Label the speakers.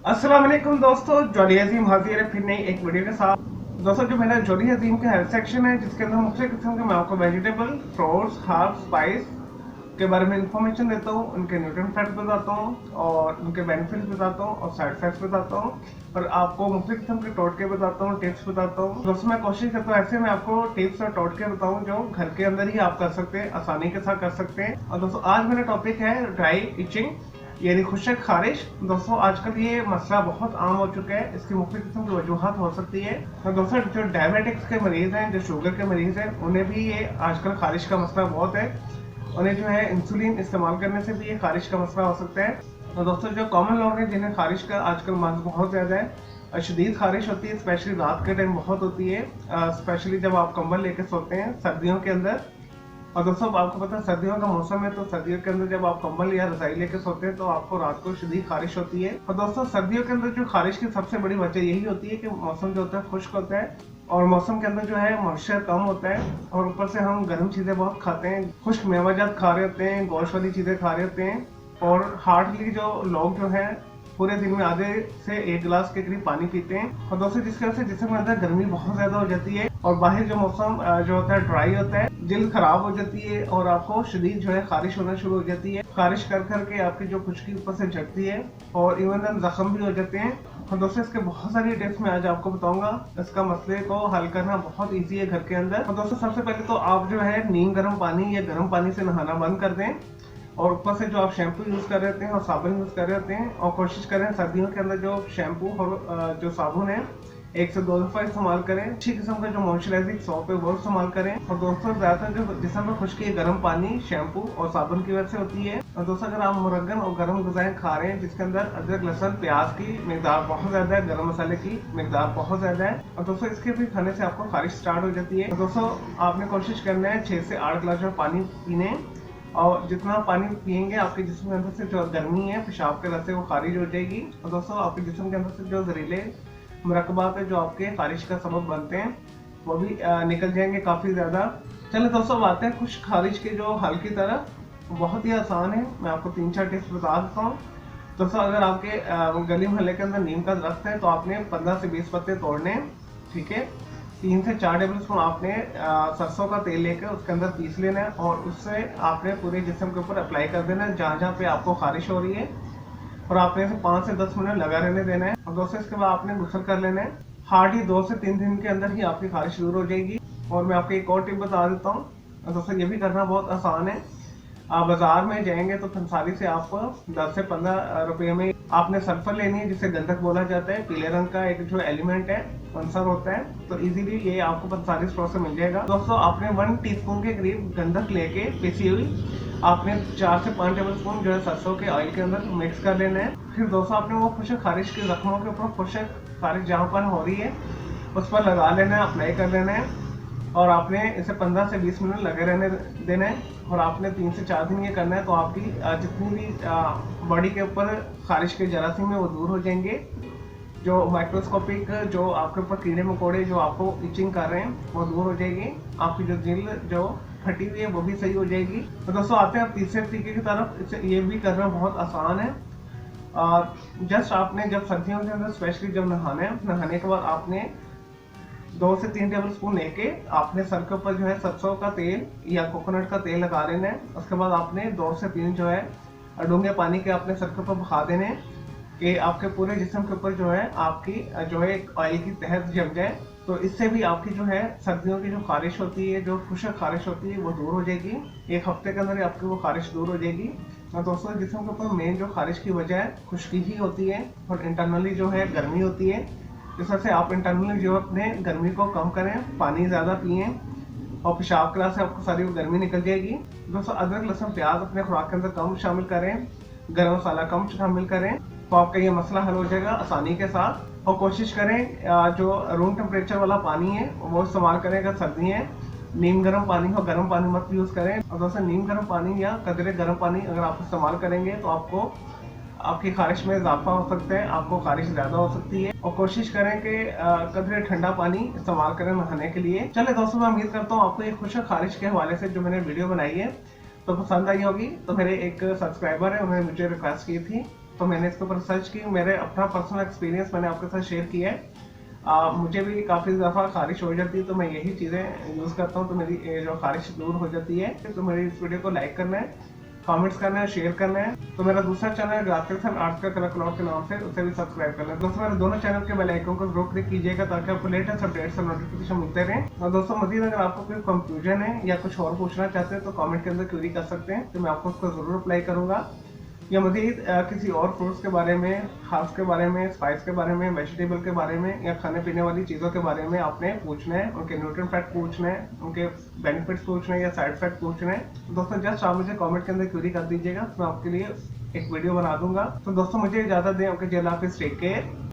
Speaker 1: अस्सलाम वालेकुम दोस्तों, जॉली अजीम हाजिर है फिर नई एक वीडियो के साथ। दोस्तों, जो मेरा जॉली अजीम का हेल्थ सेक्शन है जिसके अंदर मुख्तलिफ किस्म के मैं आपको वेजिटेबल, फ्रूट्स, हर्ब्स, स्पाइस के बारे में इंफॉर्मेशन देता हूँ, उनके न्यूट्रिएंट फैक्ट बताता हूँ और उनके बेनिफिट्स बताता हूँ और साइड इफेक्ट्स बताता हूँ और आपको मुख्तलिफ किस्म के टोटके बताता हूँ, टिप्स बताता हूँ। दोस्तों, मैं कोशिश करता हूँ ऐसे मैं आपको टिप्स और टोटके बताऊँ जो घर के अंदर ही आप कर सकते हैं, आसानी के साथ कर सकते हैं। और दोस्तों, आज मेरा टॉपिक है ड्राई इचिंग यानी खुशक खारिश। दोस्तों, आजकल ये मसला बहुत आम हो चुका है, इसकी मुख्तलिफ किस्म की वजूहत हो सकती है। तो दोस्तों, जो डायबिटिक्स के मरीज हैं, जो शुगर के मरीज हैं, उन्हें भी ये आजकल खारिश का मसला बहुत है। उन्हें जो है इंसुलिन इस्तेमाल करने से भी ये खारिश का मसला हो सकता है। तो दोस्तों, जो कॉमन लोग हैं जिन्हें खारिश का आजकल मर्ज बहुत ज़्यादा है, शदीद खारिश होती है, स्पेशली रात के टाइम बहुत होती है, स्पेशली जब आप कंबल लेके सोते हैं सर्दियों के अंदर। और दोस्तों, आपको पता है सर्दियों का मौसम है, तो सर्दियों के अंदर जब आप कंबल या रजाई लेके सोते हैं तो आपको रात को शदीद खारिश होती है। और दोस्तों, सर्दियों के अंदर जो खारिश की सबसे बड़ी वजह यही होती है कि मौसम जो होता है खुश्क होता है और मौसम के अंदर जो है मॉइस्चर कम होता है और ऊपर से हम गर्म चीजें बहुत खाते हैं, खुश्क मेवाजात खा रहे होते हैं, गोश्त वाली चीजें खा रहे होते हैं और हार्डली जो लोग जो है पूरे दिन में आधे से एक गिलास के करीब पानी पीते हैं। और दोस्तों, जिसकी वजह से जिस्म के अंदर गर्मी बहुत ज्यादा हो जाती है और बाहर जो मौसम जो होता है ड्राई होता है, जिल्द खराब हो जाती है और आपको शदीद जो है खारिश होना शुरू हो जाती है। खारिश कर करके आपकी जो खुश्की ऊपर से झड़ती है और इवन जख्म भी हो जाते हैं। और दोस्तों, इसके बहुत सारी टिप्स मैं आज आपको बताऊंगा। इसका मसले को हल करना बहुत ईजी है घर के अंदर। और दोस्तों, सबसे पहले तो आप जो है नीम गर्म पानी या गर्म पानी से नहाना बंद कर दें और ऊपर से जो आप शैम्पू यूज कर रहे होते हैं और साबुन यूज कर रहे होते हैं, और कोशिश करें सर्दियों के अंदर जो शैम्पू और जो साबुन है 1 से 2 दफा इस्तेमाल करें। अच्छी किस्म का जो मॉइस्चराइजिंग सोप है वो इस्तेमाल करें। और दोस्तों, ज्यादातर जो जिस्म में खुश्की गर्म पानी, शैम्पू और साबुन की वजह से होती है। और दोस्तों, अगर आप मुरग्गन और गर्म ग़िज़ाएं खा रहे हैं जिसके अंदर अदरक, लहसुन, प्याज की मिकदार बहुत ज्यादा है, गर्म मसाले की मिकदार बहुत ज्यादा है, और दोस्तों इसके भी खाने से आपको खारिश स्टार्ट हो जाती है। दोस्तों, आपने कोशिश करना है 6 से 8 गिलास जो पानी पीने, और जितना पानी पियेंगे आपके जिस्म के अंदर से जो गर्मी है पेशाब के रस से वो खारिज हो जाएगी। और दोस्तों, आपके जिस्म के अंदर से जो जहरीले मुरक्कबात है जो आपके खारिश का सबब बनते हैं वो भी निकल जाएंगे काफ़ी ज़्यादा। चलिए दोस्तों, अब आते हैं खुश खारिज के जो हल की तरफ। बहुत ही आसान है, मैं आपको 3-4 टिप्स बता देता हूँ। दोस्तों, अगर आपके गली मोहल्ले के अंदर नीम का दरख्त है तो आपने 15 से 20 पत्ते तोड़ने, ठीक है। 3 से 4 टेबल स्पून आपने सरसों का तेल लेकर उसके अंदर पीस लेना है और उससे आपने पूरे जिस्म के ऊपर अप्लाई कर देना है जहाँ जहाँ पे आपको खारिश हो रही है, और आपने इसे 5 से 10 मिनट लगा रहने देना है। और दोस्तों, इसके बाद आपने गुस्ल कर लेना है। हार्डली 2 से 3 दिन के अंदर ही आपकी खारिश दूर हो जाएगी। और मैं आपको एक और टिप बता देता हूँ। दोस्तों, ये भी करना बहुत आसान है। आप बाजार में जाएंगे तो पंसारी से आपको 10 से 15 रुपये में आपने सल्फर लेनी है, जिसे गंधक बोला जाता है। पीले रंग का एक जो एलिमेंट है पंसर होता है, तो इजीली ये आपको पंसारी स्टोर से मिल जाएगा। दोस्तों, आपने 1 टीस्पून के करीब गंधक लेके पिसी हुई आपने 4 से 5 टेबल स्पून जो है सरसों के ऑयल के अंदर मिक्स कर लेना है। फिर दोस्तों, आपने वो खुशक खारिश के जख्मों के ऊपर खुशक खारिश जहाँ पर हो रही है उस पर लगा लेना है, अप्लाई कर लेना है और आपने इसे 15 से 20 मिनट लगे रहने देना है। और आपने 3 से 4 दिन ये करना है तो आपकी जितनी भी बॉडी के ऊपर खारिश के जरासीम है वो दूर हो जाएंगे। जो माइक्रोस्कोपिक जो आपके ऊपर कीड़े मकोड़े जो आपको इचिंग कर रहे हैं वो दूर हो जाएगी। आपकी जो जिल्द जो फटी हुई है वो भी सही हो जाएगी। तो दोस्तों, आते हैं तीसरे तरीके की तरफ। इसे ये भी करना बहुत आसान है। और जस्ट आपने जब सर्दियों के अंदर स्पेशली जब नहाने के बाद आपने 2 से 3 टेबल स्पून लेके आपने सर के ऊपर जो है सरसों का तेल या कोकोनट का तेल लगा लेना है। उसके बाद आपने 2 से 3 जो है डूंगे पानी के अपने सर के ऊपर बहा देने कि आपके पूरे जिस्म के ऊपर जो है आपकी जो है ऑयल की तहत जम जाए। तो इससे भी आपकी जो है सर्दियों की जो खारिश होती है, जो खुशक खारिश होती है वो दूर हो जाएगी। 1 हफ्ते के अंदर ही आपकी वो खारिश दूर हो जाएगी। और दोस्तों, जिस्म के ऊपर मेन जो खारिश की वजह है खुश्की ही होती है और इंटरनली जो है गर्मी होती है। इस वजह से आप इंटरनली जो अपने गर्मी को कम करें, पानी ज़्यादा पिएं और पेशाब करा से आपको सारी गर्मी निकल जाएगी। दोस्तों, अदरक, लहसुन, प्याज अपने खुराक के अंदर कम शामिल करें, गर्म मसाला कम शामिल करें तो आपका ये मसला हल हो जाएगा आसानी के साथ। और कोशिश करें जो रूम टेम्परेचर वाला पानी है वो इस्तेमाल करें अगर सर्दी है। नीम गर्म पानी हो, गर्म पानी मत यूज़ करें। और दोस्तों, नीम गर्म पानी या कदरे गर्म पानी अगर आप इस्तेमाल करेंगे तो आपको आपकी खारिश में इजाफा हो सकता है, आपको खारिश ज़्यादा हो सकती है। और कोशिश करें कि कदरे ठंडा पानी इस्तेमाल करें नहाने के लिए। चले दोस्तों, मैं उम्मीद करता हूँ आपको ये खुशक खारिश के हवाले से जो मैंने वीडियो बनाई है तो पसंद आई होगी। तो मेरे एक सब्सक्राइबर है, उन्होंने मुझे रिक्वेस्ट की थी तो मैंने इसके ऊपर सर्च की, मेरे अपना पर्सनल एक्सपीरियंस मैंने आपके साथ शेयर किया है। मुझे भी काफ़ी दफ़ा खारिश हो जाती है, तो मैं यही चीज़ें यूज़ करता हूँ, तो मेरी जो खारिश दूर हो जाती है। तो मेरी इस वीडियो को लाइक करना है, कमेंट्स करना है, शेयर करना है। तो मेरा दूसरा चैनल है राजकिशन आर्ट्स का कलर क्लॉथ के नाम से, उसे भी सब्सक्राइब करना है। दोस्तों मेरे दोनों चैनल के बेल आइकन को जरूर क्लिक कीजिएगा ताकि आपको लेटेस्ट अपडेट्स और नोटिफिकेशन मिलते रहें। और दोस्तों मजीद अगर आपको कोई कंफ्यूजन है या कुछ और पूछना चाहते हैं तो कमेंट के अंदर क्वेरी कर सकते हैं, तो मैं आपको उसको जरूर रिप्लाई करूंगा। या मजीद किसी और फ्रूट्स के बारे में, हर्ब्स के बारे में, स्पाइस के बारे में, वेजिटेबल के बारे में या खाने पीने वाली चीज़ों के बारे में आपने पूछना है, उनके न्यूट्रिएंट फैक्ट पूछना है, उनके बेनिफिट्स पूछना है या साइड इफेक्ट पूछना है, तो दोस्तों जस्ट आप मुझे कमेंट के अंदर क्वेरी कर दीजिएगा, तो मैं आपके लिए एक वीडियो बना दूंगा। तो दोस्तों मुझे इजाज़त दें, ओके, जय हाफिज़, टेक केयर।